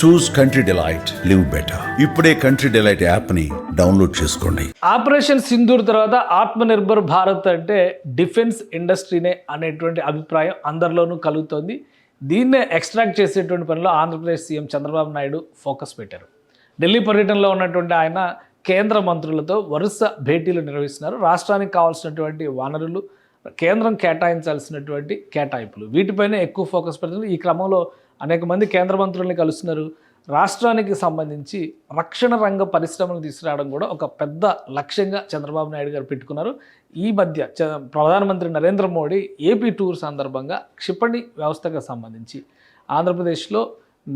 చూస్ country delight, live better. ఇప్పుడే country delight app ని download చేసుకోండి. ఆపరేషన్ సింధూర్ తర్వాత ఆత్మనిర్భర్ భారత్ అంటే డిఫెన్స్ ఇండస్ట్రీనే అనేటువంటి అభిప్రాయం అందరిలోనూ కలుగుతోంది. దీన్నే ఎక్స్ట్రాక్ట్ చేసేటువంటి పనిలో ఆంధ్రప్రదేశ్ సీఎం చంద్రబాబు నాయుడు ఫోకస్ పెట్టారు. ఢిల్లీ పర్యటనలో ఉన్నటువంటి ఆయన కేంద్ర మంత్రులతో వరుస భేటీలు నిర్వహిస్తున్నారు. రాష్ట్రానికి కావాల్సినటువంటి వనరులు, కేంద్రం కేటాయించాల్సినటువంటి కేటాయింపులు, వీటిపైనే ఎక్కువ ఫోకస్ పెడుతుంది. ఈ క్రమంలో అనేక మంది కేంద్ర మంత్రుల్ని కలుస్తున్నారు. రాష్ట్రానికి సంబంధించి రక్షణ రంగ పరిశ్రమలు తీసుకురావడం కూడా ఒక పెద్ద లక్ష్యంగా చంద్రబాబు నాయుడు గారు పెట్టుకున్నారు. ఈ మధ్య ప్రధానమంత్రి నరేంద్ర మోడీ ఏపీ టూర్ సందర్భంగా క్షిపణి వ్యవస్థకు సంబంధించి ఆంధ్రప్రదేశ్లో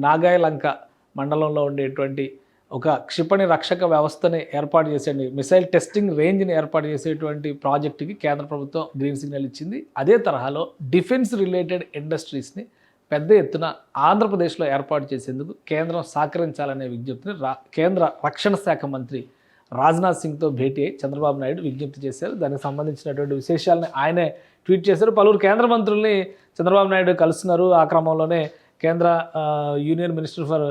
నాగాయలంక మండలంలో ఉండేటువంటి ఒక క్షిపణి రక్షక వ్యవస్థని ఏర్పాటు చేసే మిసైల్ టెస్టింగ్ రేంజ్ని ఏర్పాటు చేసేటువంటి ప్రాజెక్టుకి కేంద్ర ప్రభుత్వం గ్రీన్ సిగ్నల్ ఇచ్చింది. అదే తరహాలో డిఫెన్స్ రిలేటెడ్ ఇండస్ట్రీస్ని పెద్ద ఎత్తున ఆంధ్రప్రదేశ్లో ఏర్పాటు చేసేందుకు కేంద్రం సహకరించాలనే విజ్ఞప్తిని కేంద్ర రక్షణ శాఖ మంత్రి రాజ్నాథ్ సింగ్తో భేటీ అయి చంద్రబాబు నాయుడు విజ్ఞప్తి చేశారు. దానికి సంబంధించినటువంటి విశేషాలని ఆయనే ట్వీట్ చేశారు. పలువురు కేంద్ర మంత్రుల్ని చంద్రబాబు నాయుడు కలుస్తున్నారు. ఆ క్రమంలోనే కేంద్ర union minister for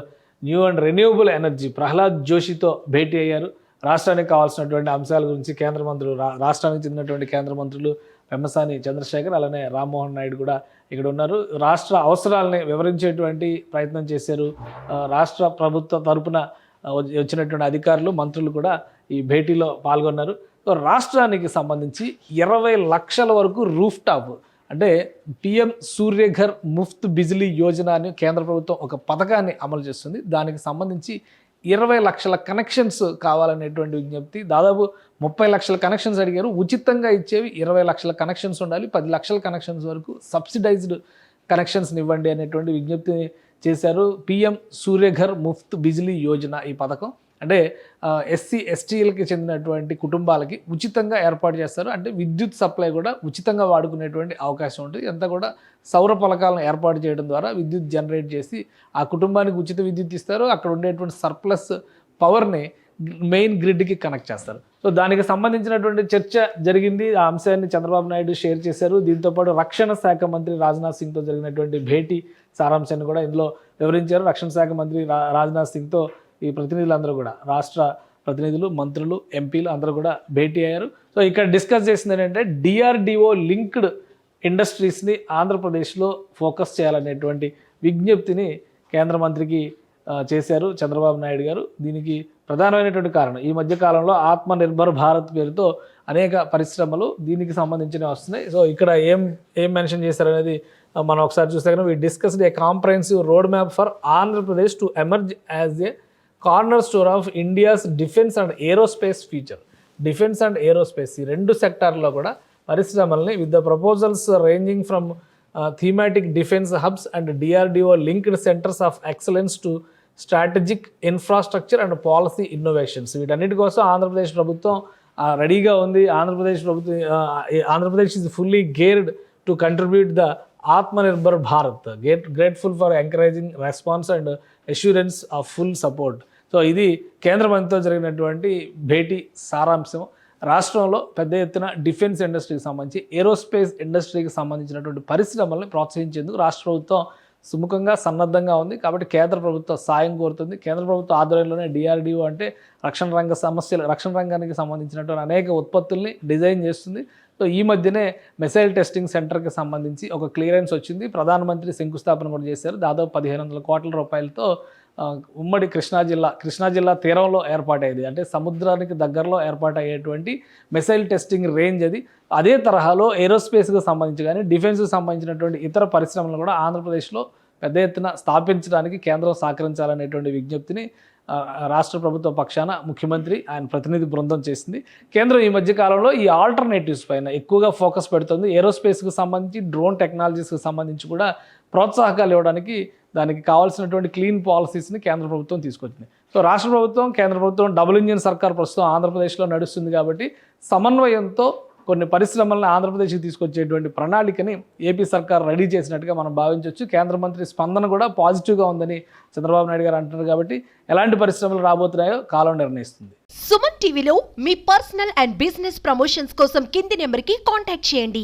new and renewable energy Pralhad జోషితో భేటీ అయ్యారు. రాష్ట్రానికి కావాల్సినటువంటి అంశాల గురించి కేంద్ర మంత్రులు, రాష్ట్రానికి చెందినటువంటి కేంద్ర మంత్రులు పెమ్మసాని చంద్రశేఖర్, అలానే రామ్మోహన్ నాయుడు కూడా ఇక్కడ ఉన్నారు. రాష్ట్ర అవసరాలని వివరించేటువంటి ప్రయత్నం చేశారు. రాష్ట్ర ప్రభుత్వ తరపున వచ్చినటువంటి అధికారులు, మంత్రులు కూడా ఈ భేటీలో పాల్గొన్నారు. రాష్ట్రానికి సంబంధించి 20 లక్షల వరకు రూఫ్ టాప్ అంటే పిఎం సూర్యఘర్ ముఫ్త్ బిజిలీ యోజన అని కేంద్ర ప్రభుత్వం ఒక పథకాన్ని అమలు చేస్తుంది. దానికి సంబంధించి 20 లక్షల కనెక్షన్స్ కావాలనేటువంటి విజ్ఞప్తి. దాదాపు 30 లక్షల కనెక్షన్స్ అడిగారు. ఉచితంగా ఇచ్చేవి 20 లక్షల కనెక్షన్స్ ఉండాలి. 10 లక్షల కనెక్షన్స్ వరకు సబ్సిడైజ్డ్ కనెక్షన్స్ని ఇవ్వండి అనేటువంటి విజ్ఞప్తి చేశారు. పిఎం సూర్యఘర్ ముఫ్త్ బిజిలీ యోజన ఈ పథకం అంటే ఎస్సీ ఎస్టీలకి చెందినటువంటి కుటుంబాలకి ఉచితంగా ఏర్పాటు చేస్తారు. అంటే విద్యుత్ సప్లై కూడా ఉచితంగా వాడుకునేటువంటి అవకాశం ఉంటుంది. అంతా కూడా సౌర ఫలకాలను ఏర్పాటు చేయడం ద్వారా విద్యుత్ జనరేట్ చేసి ఆ కుటుంబానికి ఉచిత విద్యుత్ ఇస్తారు. అక్కడ ఉండేటువంటి సర్ప్లస్ పవర్ని మెయిన్ గ్రిడ్కి కనెక్ట్ చేస్తారు. సో దానికి సంబంధించినటువంటి చర్చ జరిగింది. ఆ అంశాన్ని చంద్రబాబు నాయుడు షేర్ చేశారు. దీంతోపాటు రక్షణ శాఖ మంత్రి రాజ్నాథ్ సింగ్తో జరిగినటువంటి భేటీ సారాంశాన్ని కూడా ఇందులో వివరించారు. రక్షణ శాఖ మంత్రి రాజ్నాథ్ సింగ్తో ఈ ప్రతినిధులందరూ కూడా, రాష్ట్ర ప్రతినిధులు, మంత్రులు, ఎంపీలు అందరూ కూడా భేటీ అయ్యారు. సో ఇక్కడ డిస్కస్ చేసింది ఏంటంటే డిఆర్డిఓ లింక్డ్ ఇండస్ట్రీస్ని ఆంధ్రప్రదేశ్లో ఫోకస్ చేయాలనేటువంటి విజ్ఞప్తిని కేంద్ర మంత్రికి చేశారు చంద్రబాబు నాయుడు గారు. దీనికి ప్రధానమైనటువంటి కారణం ఈ మధ్యకాలంలో ఆత్మనిర్భర్ భారత్ పేరుతో అనేక పరిశ్రమలు దీనికి సంబంధించినవి వస్తున్నాయి. సో ఇక్కడ ఏం మెన్షన్ చేశారనేది మనం ఒకసారి చూస్తే కనుక, we discussed a comprehensive road map for Andhra Pradesh to emerge as a corner store of India's defence and aerospace future. Defence and aerospace ఈ రెండు సెక్టార్లో కూడా పరిశ్రమల్ని with the proposals ranging from thematic defence hubs and DRDO linked centres of excellence to strategic infrastructure and policy innovations. వీటన్నిటి కోసం ఆంధ్రప్రదేశ్ ప్రభుత్వం రెడీగా ఉంది. Andhra Pradesh is fully geared to contribute the Aatmanirbhar Bharat, grateful for encouraging response and assurance of full support. So ఇది కేంద్ర మంత్రితో జరిగినటువంటి భేటీ సారాంశం. రాష్ట్రంలో పెద్ద ఎత్తున డిఫెన్స్ ఇండస్ట్రీకి సంబంధించి, ఏరోస్పేస్ ఇండస్ట్రీకి సంబంధించినటువంటి పరిశ్రమల్ని ప్రోత్సహించేందుకు రాష్ట్ర ప్రభుత్వం సుముఖంగా సన్నద్ధంగా ఉంది. కాబట్టి కేంద్ర ప్రభుత్వం సాయం కోరుతుంది. కేంద్ర ప్రభుత్వ ఆధ్వర్యంలోనే డిఆర్డిఓ అంటే రక్షణ రంగానికి సంబంధించినటువంటి అనేక ఉత్పత్తుల్ని డిజైన్ చేస్తుంది. సో ఈ మధ్యనే మిసైల్ టెస్టింగ్ సెంటర్కి సంబంధించి ఒక క్లియరెన్స్ వచ్చింది. ప్రధానమంత్రి శంకుస్థాపన కూడా చేశారు. దాదాపు 1500 కోట్ల రూపాయలతో ఉమ్మడి కృష్ణా జిల్లా తీరంలో ఏర్పాటయ్యేది, అంటే సముద్రానికి దగ్గరలో ఏర్పాటయ్యేటువంటి మిసైల్ టెస్టింగ్ రేంజ్ అది. అదే తరహాలో ఏరోస్పేస్కి సంబంధించి కానీ డిఫెన్స్కి సంబంధించినటువంటి ఇతర పరిశ్రమలు కూడా ఆంధ్రప్రదేశ్లో పెద్ద ఎత్తున స్థాపించడానికి కేంద్రం సహకరించాలనేటువంటి విజ్ఞప్తిని రాష్ట్ర ప్రభుత్వ పక్షాన ముఖ్యమంత్రి ఆయన ప్రతినిధి బృందం చేసింది. కేంద్రం ఈ మధ్యకాలంలో ఈ ఆల్టర్నేటివ్స్ పైన ఎక్కువగా ఫోకస్ పెడుతుంది. ఏరోస్పేస్కి సంబంధించి, డ్రోన్ టెక్నాలజీస్కి సంబంధించి కూడా ప్రోత్సాహకాలు ఇవ్వడానికి దానికి కావాల్సినటువంటి క్లీన్ పాలసీస్ని కేంద్ర ప్రభుత్వం తీసుకొచ్చింది. సో రాష్ట్ర ప్రభుత్వం, కేంద్ర ప్రభుత్వం డబుల్ ఇంజిన్ సర్కార్ ప్రస్తుతం ఆంధ్రప్రదేశ్లో నడుస్తుంది. కాబట్టి సమన్వయంతో కొన్ని పరిశ్రమలను ఆంధ్రప్రదేశ్కి తీసుకొచ్చేటువంటి ప్రణాళికని ఏపీ సర్కార్ రెడీ చేసినట్టుగా మనం భావించవచ్చు. కేంద్ర మంత్రి స్పందన కూడా పాజిటివ్గా ఉందని చంద్రబాబు నాయుడు గారు అంటున్నారు. కాబట్టి ఎలాంటి పరిశ్రమలు రాబోతున్నాయో కాలం నిర్ణయిస్తుంది. సుమన్ టీవీలో మీ పర్సనల్ అండ్ బిజినెస్ ప్రమోషన్స్ కోసం కింది నెంబర్కి కాంటాక్ట్ చేయండి.